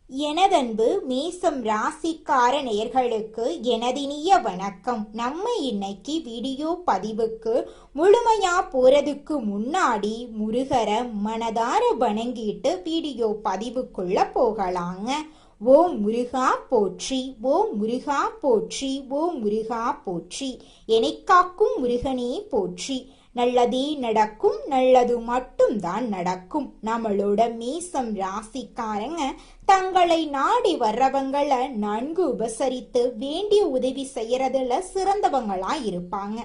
எனதன்பு மேசம் ராசிக்கார நேயர்களுக்கு எனதினிய வணக்கம். நம்ம இன்னைக்கு வீடியோ பதிவுக்கு முழுமையா போறதுக்கு முன்னாடி முருகரை மனதார வணங்கிட்டு வீடியோ பதிவுக்குள்ள போகலாங்க. ஓம் முருகா போற்றி, ஓம் முருகா போற்றி, ஓம் முருகா போற்றி. என்னை காக்கும் முருகனே போற்றி. நல்லதே நடக்கும், நல்லது மட்டும்தான் நடக்கும். நம்மளோட மேசம் ராசிக்காரங்க தங்களை நாடி வர்றவங்களை நன்கு உபசரித்து வேண்டிய உதவி செய்யறதுல சிறந்தவங்களா இருப்பாங்க.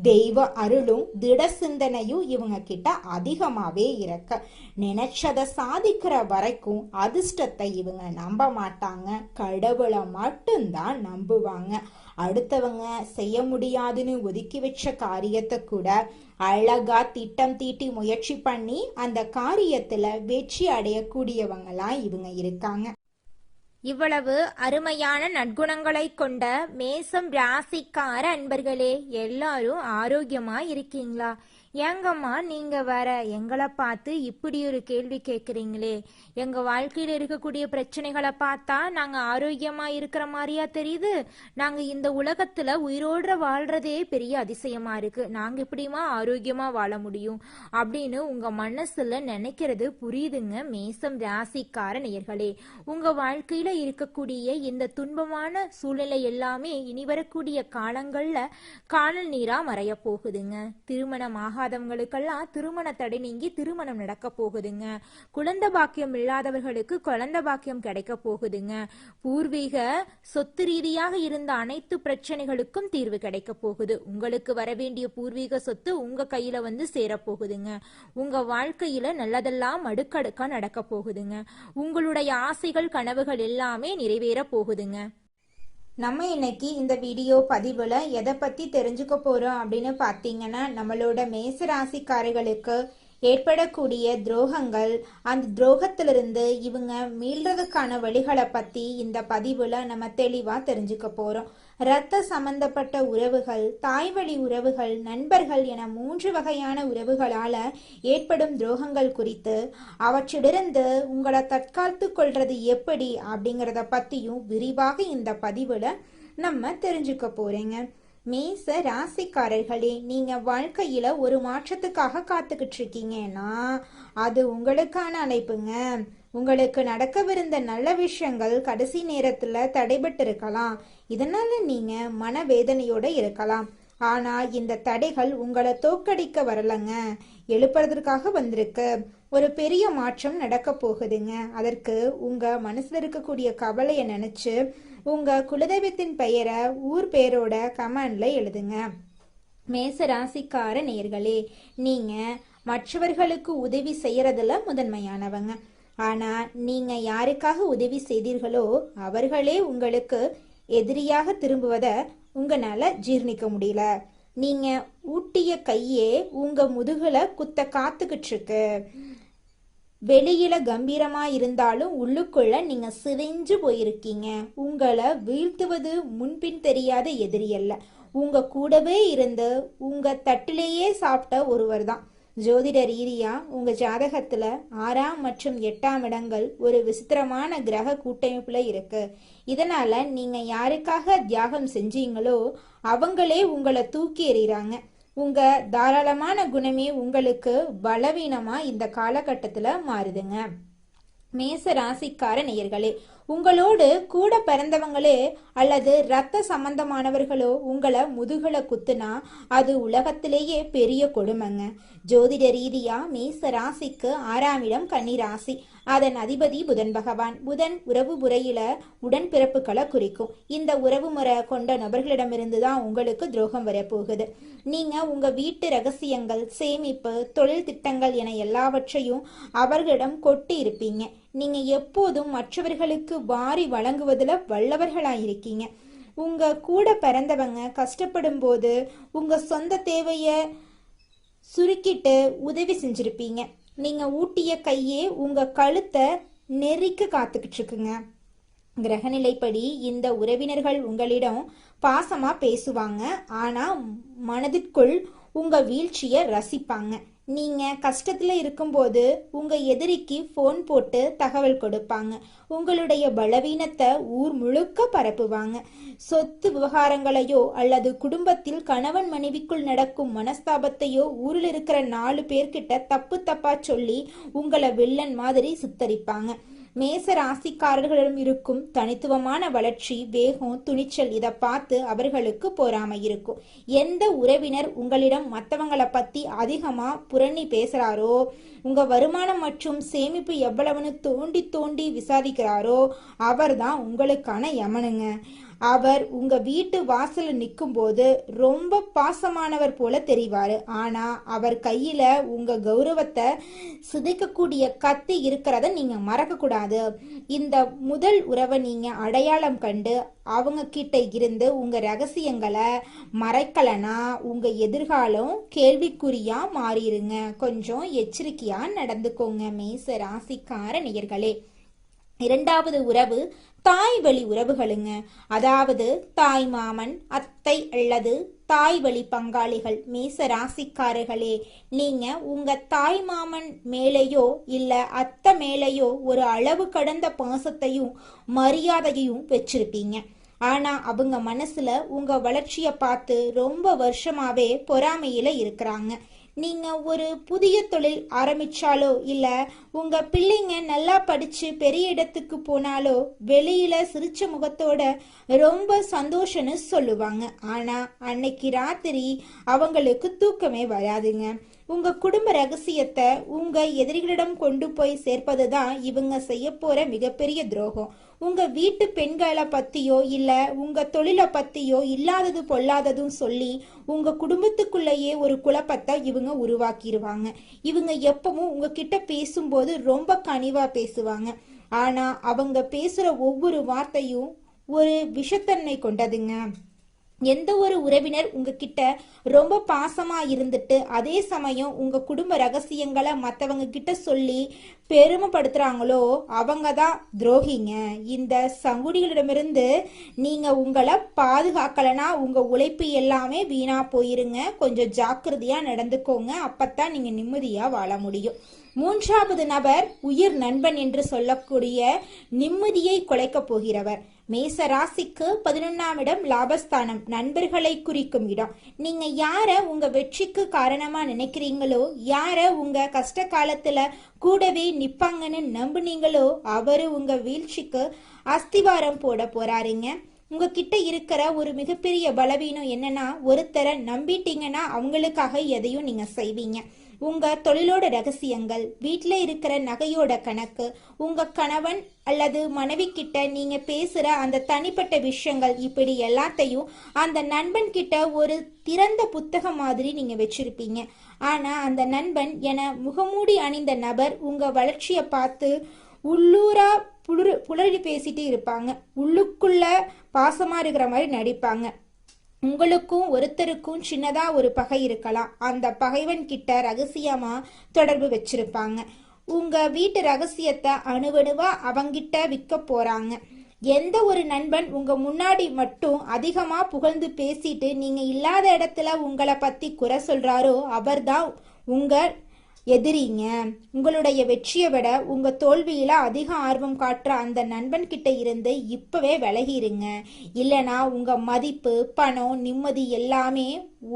தெய்வ அருளும் திட சிந்தனையும் இவங்க கிட்ட அதிகமாவே இருக்கு. நினைச்சதை சாதிக்கிற வரைக்கும் அதிர்ஷ்டத்தை இவங்க நம்ப மாட்டாங்க, கடவுளை மட்டும்தான் நம்புவாங்க. அடுத்தவங்க செய்ய முடியாதுன்னு ஒதுக்கி வச்ச காரியத்தை கூட அழகா திட்டம் தீட்டி முயற்சி பண்ணி அந்த காரியத்துல வெற்றி அடையக்கூடியவங்களா இவங்க இருக்காங்க. இவ்வளவு அருமையான நற்குணங்களை கொண்ட மேசம் ராசிக்கார அன்பர்களே, எல்லாரும் ஆரோக்கியமா இருக்கீங்களா? ஏங்கம்மா நீங்க வேற எங்களை பார்த்து இப்படி ஒரு கேள்வி கேட்குறீங்களே? எங்க வாழ்க்கையில இருக்கக்கூடிய பிரச்சனைகளை பார்த்தா நாங்க ஆரோக்கியமா இருக்கிற மாதிரியா தெரியுது? நாங்க இந்த உலகத்துல உயிரோட வாழ்றதே பெரிய அதிசயமா இருக்கு. நாங்க எப்படிமா ஆரோக்கியமா வாழ முடியும் அப்படின்னு உங்க மனசுல நினைக்கிறது புரியுதுங்க. மேசம் ராசிக்கார நேயர்களே, உங்க வாழ்க்கையில இருக்கக்கூடிய இந்த துன்பமான சூழ்நிலை எல்லாமே இனி வரக்கூடிய காலங்கள்ல காணல் நீரா மறைய போகுதுங்க. திருமணமாக ஆகாதவங்களுக்கெல்லாம் திருமண தடை நீங்கி திருமணம் நடக்க போகுதுங்க. குழந்தை பாக்கியம் இல்லாதவர்களுக்கு குழந்தை பாக்கியம் கிடைக்க போகுதுங்க. பூர்வீக சொத்து ரீதியாக இருந்த அனைத்து பிரச்சனைகளுக்கும் தீர்வு கிடைக்க போகுது. உங்களுக்கு வர வேண்டிய பூர்வீக சொத்து உங்க கையில வந்து சேரப்போகுதுங்க. உங்க வாழ்க்கையில நல்லதெல்லாம் அடுக்கடுக்கா நடக்க போகுதுங்க. உங்களுடைய ஆசைகள் கனவுகள் எல்லாமே நிறைவேற போகுதுங்க. நம்ம இன்னைக்கு இந்த வீடியோ பதிவுல எதை பத்தி தெரிஞ்சுக்க போறோம் அப்படின்னு பாத்தீங்கன்னா, நம்மளோட மேசராசிக்காரர்களுக்கு ஏற்படக்கூடிய துரோகங்கள், அந்த துரோகத்திலிருந்து இவங்க மீள்றதுக்கான வழிகளை பத்தி இந்த பதிவுல நம்ம தெளிவா தெரிஞ்சுக்க போறோம். இரத்த சம்பந்தப்பட்ட உறவுகள், தாய்வழி உறவுகள், நண்பர்கள் என 3 வகையான உறவுகளால ஏற்படும் துரோகங்கள் குறித்து, அவற்றிலிருந்து உங்களை தற்காத்து கொள்றது எப்படி அப்படிங்கிறத பத்தியும் விரிவாக இந்த பதிவுல நம்ம தெரிஞ்சுக்க போறேங்க. மேச ராசிக்காரர்களே, நீங்க வாழ்க்கையில ஒரு மாற்றத்துக்காக காத்துக்கிட்டு இருக்கீங்கன்னா அது உங்களுக்கான அழைப்புங்க. உங்களுக்கு நடக்கவிருந்த நல்ல விஷயங்கள் கடைசி நேரத்துல தடைபட்டு இருக்கலாம். இதனால நீங்க மனவேதனையோட இருக்கலாம். ஆனா இந்த தடைகள் உங்களை தோக்கடிக்க வரலங்க, எழுப்புறதுக்காக வந்திருக்கு. ஒரு பெரிய மாற்றம் நடக்க போகுதுங்க. அதற்கு உங்க மனசுல இருக்கக்கூடிய கவலையை நினைச்சு உங்க குலதெய்வத்தின் பெயரை ஊர் பேரோட கமெண்ட்ல எழுதுங்க. மேச ராசிக்கார நேயர்களே, நீங்க மற்றவர்களுக்கு உதவி செய்யறதுல முதன்மையானவங்க. ஆனா நீங்க யாருக்காக உதவி செய்தீர்களோ அவர்களே உங்களுக்கு எதிரியாக திரும்புவதை உங்களால ஜீர்ணிக்க முடியல. நீங்க ஊட்டிய கையே உங்க முதுகுல குத்த காத்துக்கிட்டு இருக்கு. வெளியில கம்பீரமா இருந்தாலும் உள்ளுக்குள்ள நீங்க சிதைஞ்சு போயிருக்கீங்க. உங்களை வீழ்த்துவது முன்பின் தெரியாத எதிரி அல்ல, உங்க கூடவே இருந்து உங்க தட்டிலேயே சாப்பிட்ட ஒருவர் தான். ஜோதிட ரீதியா உங்க ஜாதகத்துல 6ஆம் மற்றும் 8ஆம் இடங்கள் ஒரு விசித்திரமான கிரக கூட்டமைப்புல இருக்கு. இதனால நீங்க யாருக்காக தியாகம் செஞ்சீங்களோ அவங்களே உங்களை தூக்கி எறிகிறாங்க. உங்க தாராளமான குணமே உங்களுக்கு பலவீனமா இந்த காலகட்டத்துல மாறுதுங்க. மேச ராசிக்கார நேயர்களே, உங்களோடு கூட பிறந்தவங்களே அல்லது இரத்த சம்பந்தமானவர்களோ உங்களை முதுகுல குத்துனா அது உலகத்திலேயே பெரிய கொடுமைங்க. ஜோதிட ரீதியா மேச ராசிக்கு 6ஆம் இடம் கன்னி ராசி. அதன் அதிபதி புதன் பகவான். புதன் உறவு முறையில உடன்பிறப்புகளை குறிக்கும். இந்த உறவு முறை கொண்ட நபர்களிடமிருந்து தான் உங்களுக்கு துரோகம் வரப்போகுது. நீங்க உங்க வீட்டு ரகசியங்கள், சேமிப்பு, தொழில் திட்டங்கள் என எல்லாவற்றையும் அவர்களிடம் கொட்டி இருப்பீங்க. நீங்க எப்போதும் மற்றவர்களுக்கு வாரி வழங்குவதில் வல்லவர்களாயிருக்கீங்க. உங்க கூட பிறந்தவங்க கஷ்டப்படும் போது உங்க சொந்த தேவைய சுருக்கிட்டு உதவி செஞ்சிருப்பீங்க. நீங்க ஊட்டிய கையே உங்க கழுத்தை நெரிக்க காத்துக்கிட்டு இருக்குங்க. கிரகநிலைப்படி இந்த உறவினர்கள் உங்களிடம் பாசமா பேசுவாங்க, ஆனா மனதிற்குள் உங்க வீழ்ச்சிய ரசிப்பாங்க. நீங்க கஷ்டத்துல இருக்கும்போது உங்க எதிரிக்கு ஃபோன் போட்டு தகவல் கொடுப்பாங்க. உங்களுடைய பலவீனத்தை ஊர் முழுக்க பரப்புவாங்க. சொத்து விவகாரங்களையோ அல்லது குடும்பத்தில் கணவன் மனைவிக்குள் நடக்கும் மனஸ்தாபத்தையோ ஊரில் இருக்கிற 4 பேர்கிட்ட தப்பு தப்பா சொல்லி உங்களை வில்லன் மாதிரி சித்தரிப்பாங்க. மேச ராசிக்காரர்களிடம் இருக்கும் தனித்துவமான வளர்ச்சி, வேகம், துணிச்சல் இதை பார்த்து அவர்களுக்கு பொறாமை இருக்கும். எந்த உறவினர் உங்களிடம் மற்றவங்களை பத்தி அதிகமா புரணி பேசுறாரோ, உங்க வருமானம் மற்றும் சேமிப்பு எவ்வளவுன்னு தோண்டி தோண்டி விசாரிக்கிறாரோ அவர்தான் உங்களுக்கான யமனுங்க. அவர் உங்க வீட்டு வாசல்ல நிற்கும் போது ரொம்ப பாசமானவர் போல தெரிவாரு. ஆனா அவர் கையில உங்க கௌரவத்தை சிதைக்கக்கூடிய கத்தி இருக்கிறத நீங்க மறக்க கூடாது. இந்த முதல் உறவை நீங்க அடையாளம் கண்டு அவங்க கிட்ட இருந்து உங்க ரகசியங்களை மறைக்கலனா உங்க எதிர்காலம் கேள்விக்குறியா மாறிடுங்க. கொஞ்சம் எச்சரிக்கையா நடந்துக்கோங்க மேச ராசிக்கார நேயர்களே. 2வது உறவு தாய் வழி உறவுகளுங்க. அதாவது தாய் மாமன், அத்தை அல்லது தாய் வழி பங்காளிகள். மேச ராசிக்காரர்களே, நீங்க உங்க தாய் மாமன் மேலேயோ இல்ல அத்தை மேலேயோ ஒரு அளவு கடந்த பாசத்தையும் மரியாதையையும் வச்சிருப்பீங்க. ஆனா அவங்க மனசுல உங்க வளர்ச்சியை பார்த்து ரொம்ப வருஷமாவே பொறாமையில இருக்கிறாங்க. நீங்க ஒரு புதிய தொழில் ஆரம்பிச்சாலோ இல்ல உங்க பிள்ளைங்க நல்லா படிச்சு பெரிய இடத்துக்கு போனாலோ வெளியில சிரிச்ச முகத்தோட ரொம்ப சந்தோஷம்னு சொல்லுவாங்க. ஆனா அன்னைக்கு ராத்திரி அவங்களுக்கு தூக்கமே வராதுங்க. உங்க குடும்ப ரகசியத்தை உங்க எதிரிகளிடம் கொண்டு போய் சேர்ப்பதுதான் இவங்க செய்ய போற மிகப்பெரிய துரோகம். உங்க வீட்டு பெண்களை பத்தியோ இல்ல உங்க தொழிலை பத்தியோ இல்லாதது பொல்லாததும் சொல்லி உங்க குடும்பத்துக்குள்ளேயே ஒரு குழப்பத்தை இவங்க உருவாக்கிடுவாங்க. இவங்க எப்பவும் உங்ககிட்ட பேசும்போது ரொம்ப கனிவா பேசுவாங்க. ஆனா அவங்க பேசுற ஒவ்வொரு வார்த்தையும் ஒரு விஷத்தன்மை கொண்டதுங்க. எந்த ஒரு உறவினர் உங்ககிட்ட ரொம்ப பாசமா இருந்துட்டு அதே சமயம் உங்க குடும்ப ரகசியங்களை மற்றவங்க கிட்ட சொல்லி பெருமைப்படுத்துறாங்களோ அவங்க தான் துரோகிங்க. இந்த சங்குடிகளிடமிருந்து நீங்க உங்களை பாதுகாக்கலனா உங்க உழைப்பு எல்லாமே வீணா போயிருங்க. கொஞ்சம் ஜாக்கிரதையா நடந்துக்கோங்க. அப்பத்தான் நீங்க நிம்மதியா வாழ முடியும். 3வது நபர் உயிர் நண்பன் என்று சொல்லக்கூடிய நிம்மதியை குலைக்க போகிறவர். மேச ராசிக்கு 11ஆம் இடம் லாபஸ்தானம், நண்பர்களை குறிக்கும் இடம். நீங்க யார உங்க வெற்றிக்கு காரணமா நினைக்கிறீங்களோ, யார உங்க கஷ்ட காலத்துல கூடவே நிப்பாங்கன்னு நம்புனீங்களோ அவரு உங்க வீழ்ச்சிக்கு அஸ்திவாரம் போட போறாருங்க. உங்ககிட்ட இருக்கிற ஒரு மிகப்பெரிய பலவீனம் என்னன்னா, ஒருத்தரை நம்பிட்டீங்கன்னா அவங்களுக்காக எதையும் நீங்க செய்வீங்க. உங்க தொழிலோட ரகசியங்கள், வீட்டில் இருக்கிற நகையோட கணக்கு, உங்க கணவன் அல்லது மனைவி கிட்ட நீங்க பேசுற அந்த தனிப்பட்ட விஷயங்கள், இப்படி எல்லாத்தையும் அந்த நண்பன் கிட்ட ஒரு திறந்த புத்தகம் மாதிரி நீங்க வச்சிருப்பீங்க. ஆனா அந்த நண்பன் என முகமூடி அணிந்த நபர் உங்க வளர்ச்சியை பார்த்து உள்ளூரா புலரி பேசிட்டு இருப்பாங்க. உள்ளுக்குள்ள பாசமா இருக்கிற மாதிரி நடிப்பாங்க. உங்களுக்கும் ஒருத்தருக்கும் சின்னதா ஒரு பகை இருக்கலாம். அந்த பகைவன் கிட்ட ரகசியமா தொடர்பு வச்சிருப்பாங்க. உங்க வீட்டு ரகசியத்தை அணுவணுவா அவங்கிட்ட விற்க போறாங்க. எந்த ஒரு நண்பன் உங்க முன்னாடி மட்டும் அதிகமா புகழ்ந்து பேசிட்டு நீங்க இல்லாத இடத்துல உங்களை பத்தி குறை சொல்றாரோ அவர்தான் உங்க எதிரிங்க. உங்களுடைய வெற்றியை விட உங்க தோல்வியில அதிக ஆர்வம் காட்டுற அந்த நண்பன் கிட்ட இருந்து இப்பவே விலகிருங்க. இல்லனா உங்க மதிப்பு, பணம், நிம்மதி எல்லாமே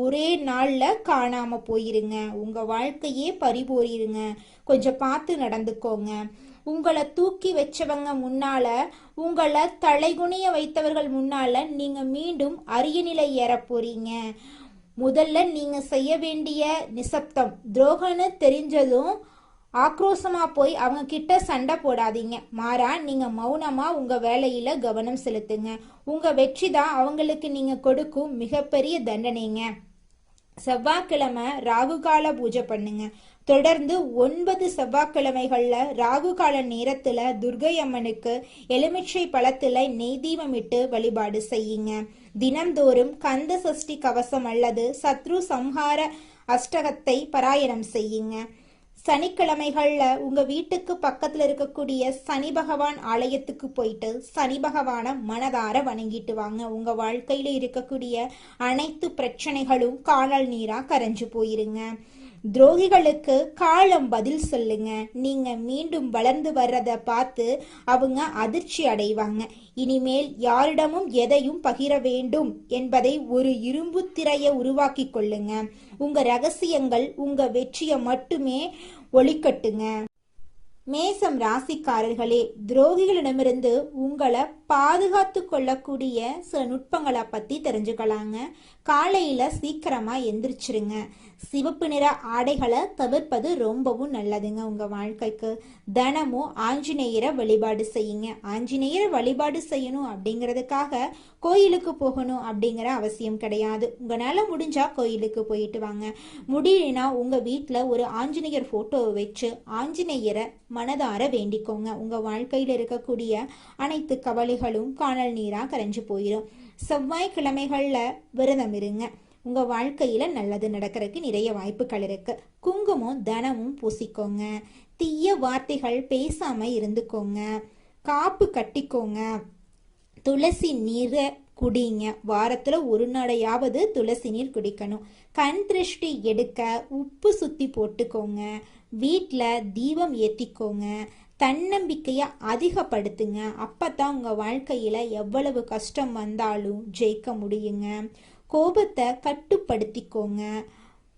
ஒரே நாள்ல காணாம போயிருங்க. உங்க வாழ்க்கையே பறிபோயிருங்க. கொஞ்சம் பார்த்து நடந்துக்கோங்க. உங்களை தூக்கி வச்சவங்க முன்னால, உங்களை தலைகுனிய வைத்தவர்கள் முன்னால நீங்க மீண்டும் அரியநிலை ஏற போறீங்க. முதல்ல நீங்க செய்ய வேண்டிய நிசப்தம். துரோகம்னு தெரிஞ்சதும் ஆக்ரோஷமா போய் அவங்க கிட்ட சண்டை போடாதீங்க. மாறா நீங்க மௌனமா உங்க வேலையில கவனம் செலுத்துங்க. உங்க வெற்றி தான் அவங்களுக்கு நீங்க கொடுக்கும் மிகப்பெரிய தண்டனைங்க. செவ்வாய்க்கிழமை ராகுகால பூஜை பண்ணுங்க. தொடர்ந்து 9 செவ்வாய்க்கிழமைகள்ல ராகுகால நேரத்துல துர்கை அம்மனுக்கு எலுமிச்சை பழத்துல நெய் தீபமிட்டு வழிபாடு செய்யுங்க. தினம்தோறும் கந்த சஷ்டி கவசம் அல்லது சத்ரு சம்ஹார அஷ்டகத்தை பாராயணம் செய்யுங்க. சனிக்கிழமைகள்ல உங்க வீட்டுக்கு பக்கத்துல இருக்கக்கூடிய சனி பகவான் ஆலயத்துக்கு போயிட்டு சனி பகவான மனதார வணங்கிட்டு வாங்க. உங்க வாழ்க்கையில இருக்கக்கூடிய அனைத்து பிரச்சனைகளும் காணல் நீரா கரைஞ்சு போயிருங்க. துரோகிகளுக்கு காலம் பதில் சொல்லுங்க. நீங்க மீண்டும் வளர்ந்து வர்றத பார்த்து அவங்க அதிர்ச்சி அடைவாங்க. இனிமேல் யாரிடமும் எதையும் பகிர வேண்டும் என்பதை ஒரு இரும்பு திரையை உருவாக்கி கொள்ளுங்க. உங்க ரகசியங்கள் உங்க வெற்றியை மட்டுமே ஒளிக்கட்டுங்க. மேசம் ராசிக்காரர்களே, துரோகிகளிடமிருந்து உங்களை பாதுகாத்து கொள்ளக்கூடிய சில நுட்பங்களை பத்தி தெரிஞ்சுக்கலாங்க. காலையில சீக்கிரமா எந்திரிச்சிருங்க. சிவப்பு நிற ஆடைகளை தவிர்ப்பது ரொம்பவும் நல்லதுங்க உங்க வாழ்க்கைக்கு. தினமும் ஆஞ்சநேயரை வழிபாடு செய்யுங்க. ஆஞ்சநேயரை வழிபாடு செய்யணும் அப்படிங்கிறதுக்காக கோயிலுக்கு போகணும் அப்படிங்கிற அவசியம் கிடையாது. உங்களால முடிஞ்சா கோயிலுக்கு போயிட்டு வாங்க. முடியலனா உங்க வீட்டில் ஒரு ஆஞ்சநேயர் போட்டோவை வச்சு ஆஞ்சநேயரை மனதார வேண்டிக்கோங்க. உங்க வாழ்க்கையில் இருக்கக்கூடிய அனைத்து கவலைகளும் காணல் நீரா கரைஞ்சு போயிடும். செவ்வாய்க்கிழமைகள்ல விரதம் இருங்க. உங்க வாழ்க்கையில நல்லது நடக்கிறதுக்கு நிறைய வாய்ப்புகள் இருக்கு. குங்குமம் தினமும் பூசிக்கோங்க. தீய வார்த்தைகள் பேசாம இருந்துக்கோங்க. காப்பு கட்டிக்கோங்க. துளசி நீரை குடிங்க. வாரத்துல ஒரு நாளையாவது துளசி நீர் குடிக்கணும். கண் திருஷ்டி எடுக்க உப்பு சுத்தி போட்டுக்கோங்க. வீட்டில் தீபம் ஏற்றிக்கோங்க. தன்னம்பிக்கையை அதிகப்படுத்துங்க. அப்பதான் உங்க வாழ்க்கையில எவ்வளவு கஷ்டம் வந்தாலும் ஜெயிக்க முடியுங்க. கோபத்தை கட்டுப்படுத்திக்கோங்க.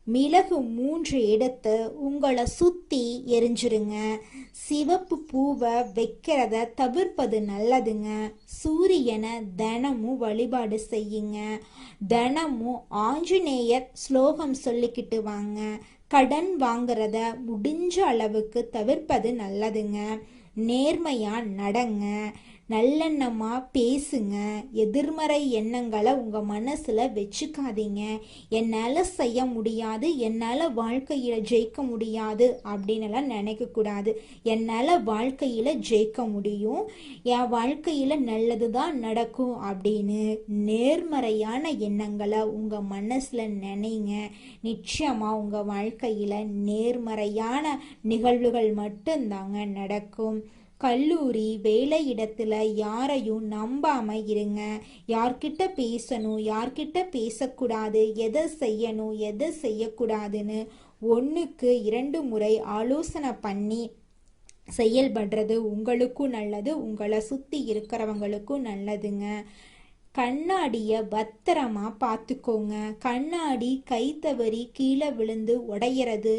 மிளகு 3 எடுத்து உங்களை சுத்தி எரிஞ்சிருங்க. சிவப்பு பூவை வைக்கிறத தவிர்ப்பது நல்லதுங்க. சூரியனை தினமும் வழிபாடு செய்யுங்க. தினமும் ஆஞ்சநேயர் ஸ்லோகம் சொல்லிக்கிட்டு வாங்க. கடன் வாங்குறத முடிஞ்ச அளவுக்கு தவிர்ப்பது நல்லதுங்க. நேர்மையா நடங்க. நல்லெண்ணமா பேசுங்க. எதிர்மறை எண்ணங்களை உங்க மனசுல வச்சுக்காதீங்க. என்னால செய்ய முடியாது, என்னால வாழ்க்கையில ஜெயிக்க முடியாது அப்படின்னு எல்லாம் நினைக்க கூடாது. என்னால வாழ்க்கையில ஜெயிக்க முடியும், என் வாழ்க்கையில நல்லதுதான் நடக்கும் அப்படின்னு நேர்மறையான எண்ணங்களை உங்க மனசுல நினைங்க. நிச்சயமா உங்க வாழ்க்கையில நேர்மறையான நிகழ்வுகள் மட்டும்தாங்க நடக்கும். கல்லூரி வேலை இடத்துல யாரையும் நம்பாம இருங்க. யார்கிட்ட பேசணும், யார்கிட்ட பேசக்கூடாது, எதை செய்யணும், எதை செய்யக்கூடாதுன்னு 1க்கு 2 முறை ஆலோசனை பண்ணி செயல்படுறது உங்களுக்கும் நல்லது, உங்களை சுத்தி இருக்கிறவங்களுக்கும் நல்லதுங்க. கண்ணாடியை பத்திரமா பார்த்துக்கோங்க. கண்ணாடி கை தவறி கீழே விழுந்து உடையிறது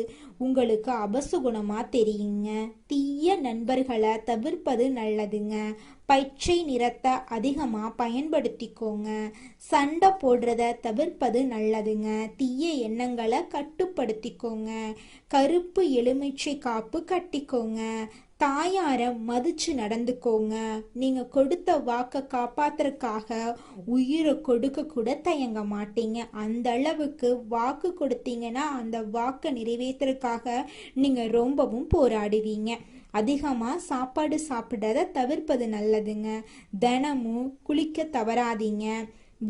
உங்களுக்கு அபசுகுணமா தெரியுங்க. தீய நண்பர்களை தவிர்ப்பது நல்லதுங்க. பச்சை நிறத்தை அதிகமாக பயன்படுத்திக்கோங்க. சண்டை போடுறத தவிர்ப்பது நல்லதுங்க. தீய எண்ணங்களை கட்டுப்படுத்திக்கோங்க. கருப்பு எலுமிச்சை காப்பு கட்டிக்கோங்க. தாயார மதிச்சு நடந்துக்கோங்க. நீங்க கொடுத்த வாக்க காப்பாத்துறதுக்காக உயிரை கொடுக்க கூட தயங்க மாட்டீங்க. அந்த அளவுக்கு வாக்கு கொடுத்தீங்கன்னா அந்த வாக்கை நிறைவேற்றுறதுக்காக நீங்க ரொம்பவும் போராடுவீங்க. அதிகமாக சாப்பாடு சாப்பிட்றத தவிர்ப்பது நல்லதுங்க. தினமும் குளிக்க தவறாதீங்க.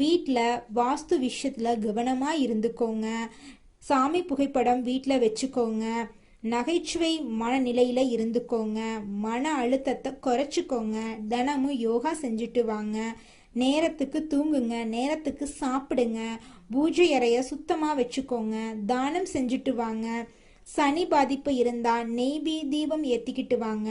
வீட்டில் வாஸ்து விஷயத்தில் கவனமாக இருந்துக்கோங்க. சாமி புகைப்படம் வீட்டில் வச்சுக்கோங்க. நகைச்சுவை மனநிலையில் இருந்துக்கோங்க. மன அழுத்தத்தை குறைச்சிக்கோங்க. தினமும் யோகா செஞ்சுட்டு வாங்க. நேரத்துக்கு தூங்குங்க. நேரத்துக்கு சாப்பிடுங்க. பூஜை அறையை சுத்தமாக வச்சுக்கோங்க. தானம் செஞ்சுட்டு வாங்க. சனி பாதிப்பு இருந்தால் நெய் தீபம் ஏற்றிக்கிட்டு வாங்க.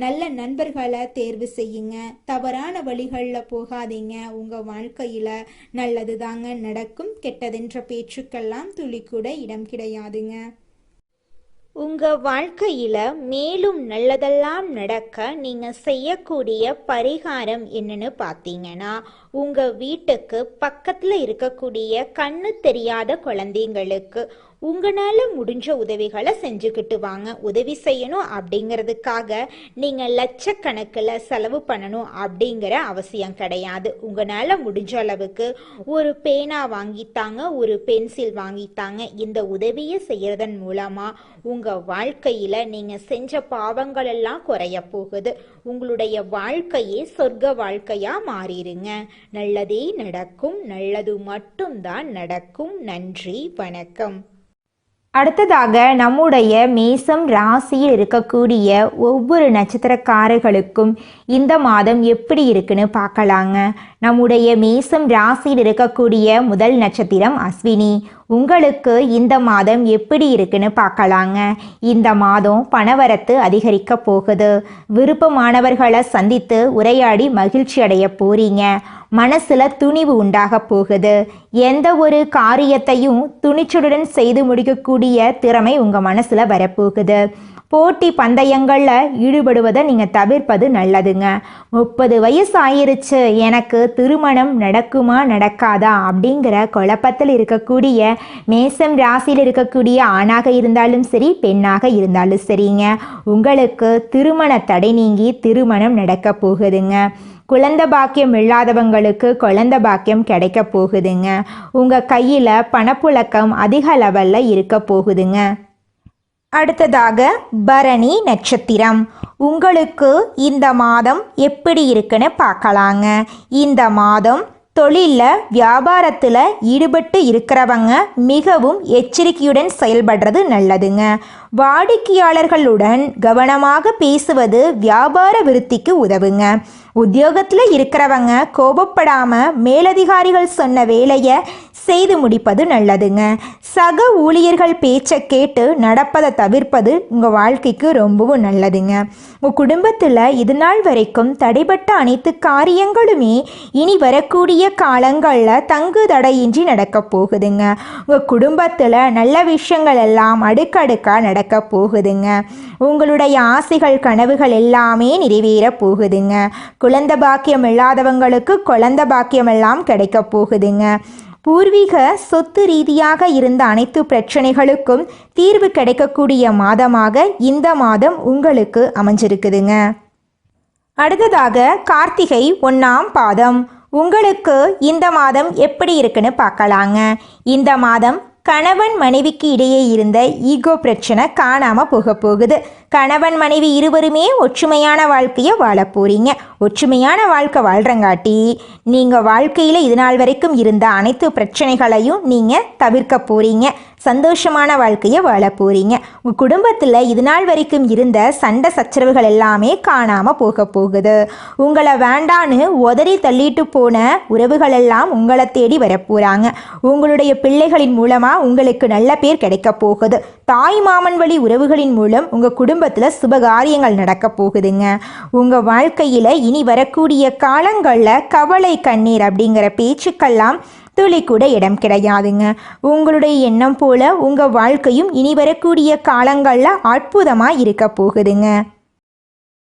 நல்ல நண்பர்களை தேர்வு செய்யுங்க. தவறான வழிகளில் போகாதீங்க. உங்கள் வாழ்க்கையில் நல்லது தாங்க நடக்கும். கெட்டதென்ற பேச்சுக்கெல்லாம் துளி கூட இடம் கிடையாதுங்க. உங்கள் வாழ்க்கையில் மேலும் நல்லதெல்லாம் நடக்க நீங்கள் செய்யக்கூடிய பரிகாரம் என்னன்னு பார்த்தீங்கன்னா, உங்கள் வீட்டுக்கு பக்கத்தில் இருக்கக்கூடிய கண்ணு தெரியாத குழந்தைங்களுக்கு உங்களால் முடிஞ்ச உதவிகளை செஞ்சுக்கிட்டு வாங்க. உதவி செய்யணும் அப்படிங்கிறதுக்காக நீங்கள் லட்சக்கணக்கில் செலவு பண்ணணும் அப்படிங்கிற அவசியம் கிடையாது. உங்களால் முடிஞ்ச அளவுக்கு ஒரு பேனா வாங்கித்தாங்க, ஒரு பென்சில் வாங்கித்தாங்க. இந்த உதவியை செய்யறதன் மூலமாக உங்கள் வாழ்க்கையில் நீங்கள் செஞ்ச பாவங்கள் எல்லாம் குறைய போகுது. உங்களுடைய வாழ்க்கையே சொர்க்க வாழ்க்கையாக மாறிடுங்க. நல்லதே நடக்கும். நல்லது மட்டும்தான் நடக்கும். நன்றி, வணக்கம். அடுத்ததாக நம்முடைய மேசம் ராசியில் இருக்கக்கூடிய ஒவ்வொரு நட்சத்திரக்காரர்களுக்கும் இந்த மாதம் எப்படி இருக்குன்னு பார்க்கலாங்க. நம்முடைய மேசம் ராசியில் இருக்கக்கூடிய முதல் நட்சத்திரம் அஸ்வினி. உங்களுக்கு இந்த மாதம் எப்படி இருக்குன்னு பார்க்கலாங்க. இந்த மாதம் பணவரத்து அதிகரிக்க போகுது. விருப்பமானவர்களை சந்தித்து உரையாடி மகிழ்ச்சி அடைய போறீங்க. மனசுல துணிவு உண்டாக போகுது. எந்த ஒரு காரியத்தையும் துணிச்சலுடன் செய்து முடிக்கக்கூடிய திறமை உங்க மனசுல வரப்போகுது. போட்டி பந்தயங்களில் ஈடுபடுவதை நீங்கள் தவிர்ப்பது நல்லதுங்க. 30 வயசு ஆயிருச்சு, எனக்கு திருமணம் நடக்குமா நடக்காதா அப்படிங்கிற குழப்பத்தில் இருக்கக்கூடிய மேசம் ராசியில் இருக்கக்கூடிய ஆணாக இருந்தாலும் சரி, பெண்ணாக இருந்தாலும் சரிங்க, உங்களுக்கு திருமண தடை நீங்கி திருமணம் நடக்க போகுதுங்க. குழந்தை பாக்கியம் இல்லாதவங்களுக்கு குழந்தை பாக்கியம் கிடைக்க போகுதுங்க. உங்கள் கையில் பணப்புழக்கம் அதிக லெவலில் இருக்க போகுதுங்க. அடுத்ததாக பரணி நட்சத்திரம். உங்களுக்கு இந்த மாதம் எப்படி இருக்குன்னு பார்க்கலாங்க. இந்த மாதம் தொழிலில் வியாபாரத்தில் ஈடுபட்டு இருக்கிறவங்க மிகவும் எச்சரிக்கையுடன் செயல்படுறது நல்லதுங்க. வாடிக்கையாளர்களுடன் கவனமாக பேசுவது வியாபார விருத்திக்கு உதவுங்க. உத்தியோகத்தில் இருக்கிறவங்க கோபப்படாமல் மேலதிகாரிகள் சொன்ன வேலையை செய்து முடிப்பது நல்லதுங்க. சக ஊழியர்கள் பேச்சை கேட்டு நடப்பதை தவிர்ப்பது உங்கள் வாழ்க்கைக்கு ரொம்பவும் நல்லதுங்க. உங்கள் குடும்பத்தில் இது நாள் வரைக்கும் தடைப்பட்ட அனைத்து காரியங்களுமே இனி வரக்கூடிய காலங்களில் தங்கு தடையின்றி நடக்க போகுதுங்க. உங்கள் குடும்பத்தில் நல்ல விஷயங்கள் எல்லாம் அடுக்கடுக்காக நடக்க போகுதுங்க. உங்களுடைய ஆசைகள் கனவுகள் எல்லாமே நிறைவேற போகுதுங்க. குழந்தை பாக்கியம் இல்லாதவங்களுக்கு குழந்தை பாக்கியம் எல்லாம் கிடைக்க போகுதுங்க. பூர்வீக சொத்து ரீதியாக இருந்த அனைத்து பிரச்சனைகளுக்கும் தீர்வு கிடைக்கக்கூடிய மாதமாக இந்த மாதம் உங்களுக்கு அமைஞ்சிருக்குதுங்க. அடுத்ததாக கார்த்திகை 1ஆம் பாதம். உங்களுக்கு இந்த மாதம் எப்படி இருக்குன்னு பார்க்கலாங்க. இந்த மாதம் கணவன் மனைவிக்கு இடையே இருந்த ஈகோ பிரச்சனை காணாமல் போக போகுது. கணவன் மனைவி இருவருமே ஒற்றுமையான வாழ்க்கையை வாழ போகிறீங்க. ஒற்றுமையான வாழ்க்கை வாழ்கிறங்காட்டி நீங்கள் வாழ்க்கையில் இது நாள் வரைக்கும் இருந்த அனைத்து பிரச்சனைகளையும் நீங்கள் தவிர்க்க போகிறீங்க. சந்தோஷமான வாழ்க்கையை வாழ போகிறீங்க. உங்கள் குடும்பத்தில் இது நாள் வரைக்கும் இருந்த சண்டை சச்சரவுகள் எல்லாமே காணாமல் போக போகுது. உங்களை வேண்டான்னு உதறி தள்ளிட்டு போன உறவுகள் எல்லாம் உங்களை தேடி வரப்போகிறாங்க. உங்களுடைய பிள்ளைகளின் மூலமாக உங்களுக்கு நல்ல பேர் கிடைக்க போகுது. தாய் மாமன் வழி உறவுகளின் மூலம் உங்கள் குடும்பத்தில் சுபகாரியங்கள் நடக்க போகுதுங்க. உங்கள் வாழ்க்கையில் இனி வரக்கூடிய காலங்களில் கவலை கண்ணீர் அப்படிங்கிற பேச்சுக்கெல்லாம் துளி கூட இடம் கிடையாதுங்க. உங்களுடைய எண்ணம் போல உங்கள் வாழ்க்கையும் இனி வரக்கூடிய காலங்களில் அற்புதமாக இருக்க போகுதுங்க.